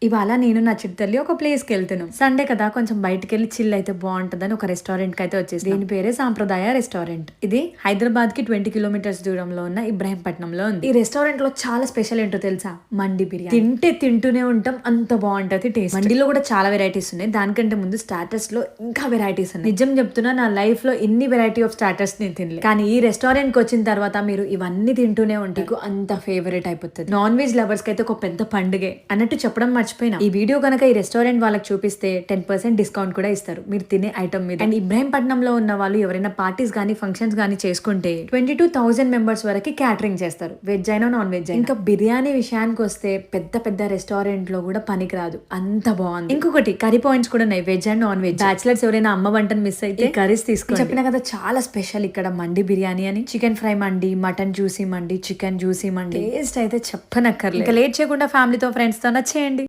ఇవాళ నేను నా చిట్టల్లి ఒక ప్లేస్కి వెళ్తున్నాం. సండే కదా, కొంచెం బయటకు వెళ్ళి చిల్ అయితే బాగుంటుందని ఒక రెస్టారెంట్ కి అయితే వచ్చేసి, దీని పేరే సాంప్రదాయ రెస్టారెంట్. ఇది హైదరాబాద్ కి 20 కిలోమీటర్స్ దూరంలో ఉన్న ఇబ్రాహీంపట్నంలో ఉంది. ఈ రెస్టారెంట్ లో చాలా స్పెషల్ ఏంటో తెలుసా? మండి బిర్యానీ. తింటే తింటూనే ఉంటాం, అంత బాగుంటది టేస్ట్. మండిలో కూడా చాలా వెరైటీస్ ఉన్నాయి. దానికంటే ముందు స్టార్టర్స్ లో ఇంకా వెరైటీస్ ఉన్నాయి. నిజం చెప్తున్నా, నా లైఫ్ లో ఎన్ని వెరైటీ ఆఫ్ స్టార్టర్స్ నేను తినలేదు. కానీ ఈ రెస్టారెంట్ కి వచ్చిన తర్వాత మీరు ఇవన్నీ తింటూనే ఉంటే అంత ఫేవరెట్ అయిపోతుంది. నాన్ వెజ్ లవర్స్ కి అయితే ఒక పెద్ద పండుగే అన్నట్టు చెప్పడం మర్చిపోయినా. ఈ వీడియో కనుక ఈ రెస్టారెంట్ వాళ్ళకి చూపిస్తే 10% డిస్కౌంట్ కూడా ఇస్తారు మీరు తినే ఐటమ్ మీద. అండ్ ఇబ్రాహీంపట్నంలో ఉన్న వాళ్ళు ఎవరైనా పార్టీస్ గానీ ఫంక్షన్స్ గానీ చేసుకుంటే 22,000 మెంబర్స్ వరకు క్యాటరింగ్ చేస్తారు, వెజ్ అయినా నాన్ వెజ్. ఇంకా బిర్యానీ విషయానికి వస్తే పెద్ద పెద్ద రెస్టారెంట్ లో కూడా పనికిరాదు, అంత బాగుంది. ఇంకొకటి కర్రీ పాయింట్స్ కూడా ఉన్నాయి, veg and non veg. Bachelors ఎవరైనా అమ్మ వంటను మిస్ అయితే కర్రీస్ తీసుకోండి. చెప్పిన కదా చాలా స్పెషల్ ఇక్కడ మండి బిర్యానీ అని. చికెన్ ఫ్రై మండి, మటన్ జ్యూసీ మండి, చికెన్ జ్యూసీ మండి, టేస్ట్ అయితే చెప్పనక్కర్లేదు. ఇంకా లేట్ చేయకుండా ఫ్యామిలీతో ఫ్రెండ్స్ తో నచ్చేయండి.